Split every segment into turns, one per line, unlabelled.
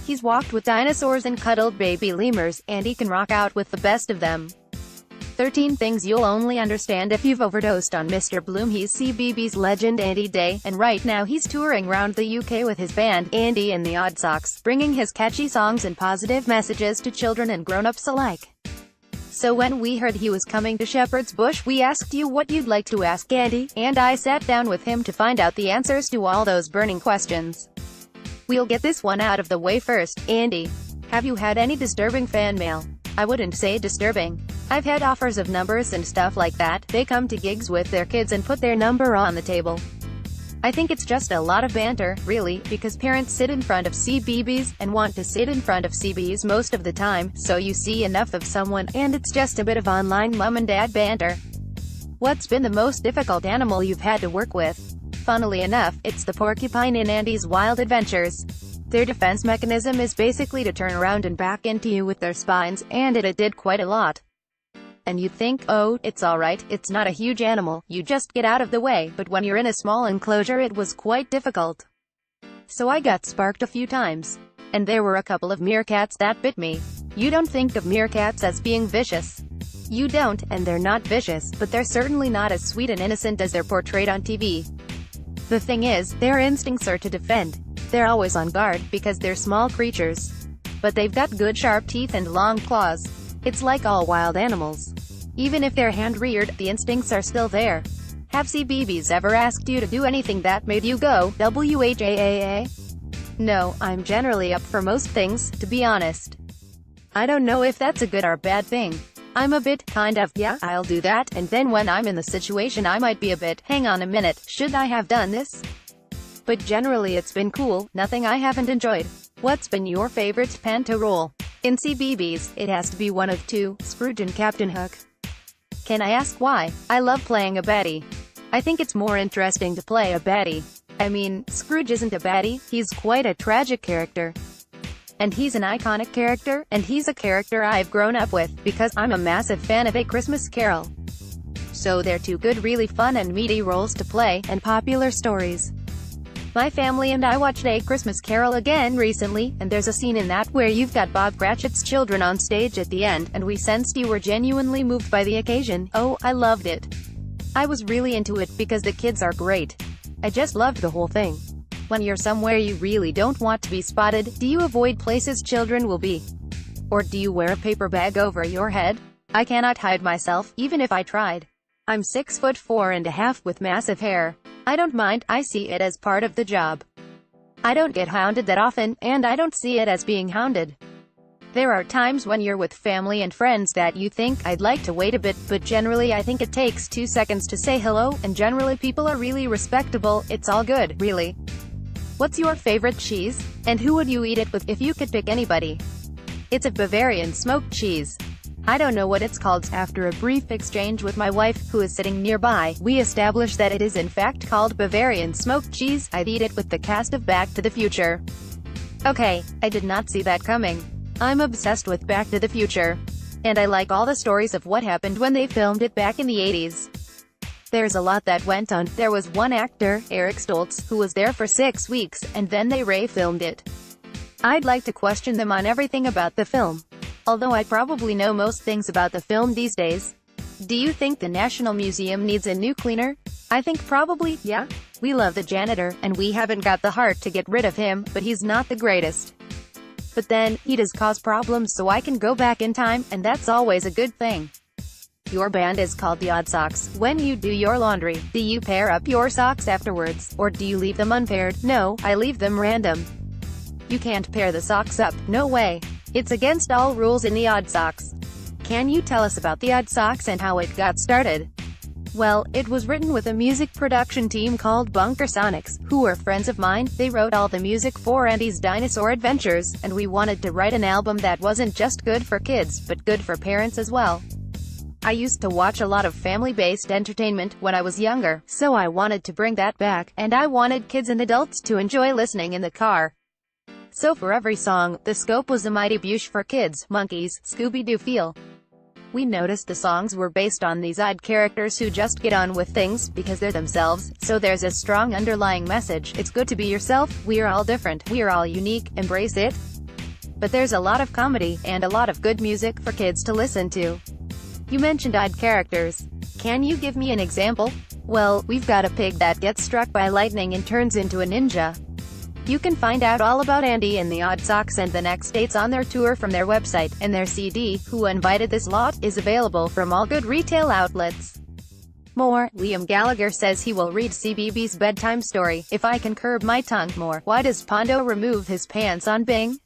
He's walked with dinosaurs and cuddled baby lemurs, and he can rock out with the best of them. 13 things you'll only understand if you've overdosed on Mr. BloomHe's CBeebies legend Andy Day, and right now he's touring around the UK with his band, Andy and the Odd Socks, bringing his catchy songs and positive messages to children and grown-ups alike. So when we heard he was coming to Shepherd's Bush, we asked you what you'd like to ask Andy, and I sat down with him to find out the answers to all those burning questions. We'll get this one out of the way first. Andy, have you had any disturbing fan mail? I wouldn't say disturbing. I've had offers of numbers and stuff like that. They come to gigs with their kids and put their number on the table. I think it's just a lot of banter, really, because parents sit in front of CBeebies, and want to sit in front of CBs most of the time, so you see enough of someone, and it's just a bit of online mom and dad banter. What's been the most difficult animal you've had to work with? Funnily enough, it's the porcupine in Andy's Wild Adventures. Their defense mechanism is basically to turn around and back into you with their spines, and it did quite a lot. And you'd think, oh, it's alright, it's not a huge animal, you just get out of the way, but when you're in a small enclosure it was quite difficult. So I got sparked a few times. And there were a couple of meerkats that bit me. You don't think of meerkats as being vicious. You don't, and they're not vicious, but they're certainly not as sweet and innocent as they're portrayed on TV. The thing is, their instincts are to defend. They're always on guard, because they're small creatures. But they've got good sharp teeth and long claws. It's like all wild animals. Even if they're hand-reared, the instincts are still there. Have CBeebies ever asked you to do anything that made you go, WHAAA? No, I'm generally up for most things, to be honest. I don't know if that's a good or bad thing. I'm a bit, kind of, yeah, I'll do that, and then when I'm in the situation I might be a bit, hang on a minute, should I have done this? But generally it's been cool, nothing I haven't enjoyed. What's been your favorite panto role? In CBeebies, it has to be one of two, Scrooge and Captain Hook. Can I ask why? I love playing a baddie. I think it's more interesting to play a baddie. I mean, Scrooge isn't a baddie, he's quite a tragic character. And he's an iconic character, and he's a character I've grown up with, because I'm a massive fan of A Christmas Carol. So they're two good, really fun and meaty roles to play, and popular stories. My family and I watched A Christmas Carol again recently, and there's a scene in that where you've got Bob Cratchit's children on stage at the end, and we sensed you were genuinely moved by the occasion. Oh, I loved it. I was really into it, because the kids are great. I just loved the whole thing. When you're somewhere you really don't want to be spotted, do you avoid places children will be? Or do you wear a paper bag over your head? I cannot hide myself, even if I tried. I'm 6'4.5" with massive hair. I don't mind, I see it as part of the job. I don't get hounded that often, and I don't see it as being hounded. There are times when you're with family and friends that you think, I'd like to wait a bit, but generally I think it takes 2 seconds to say hello, and generally people are really respectable, it's all good, really. What's your favorite cheese? And who would you eat it with, if you could pick anybody? It's a Bavarian smoked cheese. I don't know what it's called. After a brief exchange with my wife, who is sitting nearby, we established that it is in fact called Bavarian smoked cheese. I'd eat it with the cast of Back to the Future. Okay, I did not see that coming. I'm obsessed with Back to the Future. And I like all the stories of what happened when they filmed it back in the 80s. There's a lot that went on. There was one actor, Eric Stoltz, who was there for 6 weeks, and then they re-filmed it. I'd like to question them on everything about the film. Although I probably know most things about the film these days. Do you think the National Museum needs a new cleaner? I think probably, yeah. We love the janitor, and we haven't got the heart to get rid of him, but he's not the greatest. But then, he does cause problems so I can go back in time, and that's always a good thing. Your band is called the Odd Socks. When you do your laundry, do you pair up your socks afterwards, or do you leave them unpaired? No, I leave them random. You can't pair the socks up, no way. It's against all rules in the Odd Socks. Can you tell us about the Odd Socks and how it got started? Well, it was written with a music production team called Bunker Sonics, who were friends of mine. They wrote all the music for Andy's Dinosaur Adventures, and we wanted to write an album that wasn't just good for kids, but good for parents as well. I used to watch a lot of family-based entertainment when I was younger, so I wanted to bring that back, and I wanted kids and adults to enjoy listening in the car. So for every song, the scope was a mighty bush for kids, monkeys, Scooby-Doo feel. We noticed the songs were based on these odd characters who just get on with things, because they're themselves, so there's a strong underlying message. It's good to be yourself, we're all different, we're all unique, embrace it. But there's a lot of comedy, and a lot of good music for kids to listen to. You mentioned odd characters. Can you give me an example? Well, we've got a pig that gets struck by lightning and turns into a ninja. You can find out all about Andy and the Odd Socks and the next dates on their tour from their website, and their CD, Who Invited This Lot, is available from all good retail outlets. More, Liam Gallagher says he will read CBeebies' bedtime story, If I Can Curb My Tongue. More, why does Pondo remove his pants on Bing?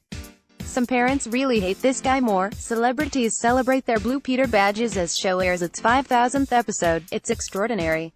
Some parents really hate this guy. More, celebrities celebrate their Blue Peter badges as show airs its 5,000th episode. It's extraordinary.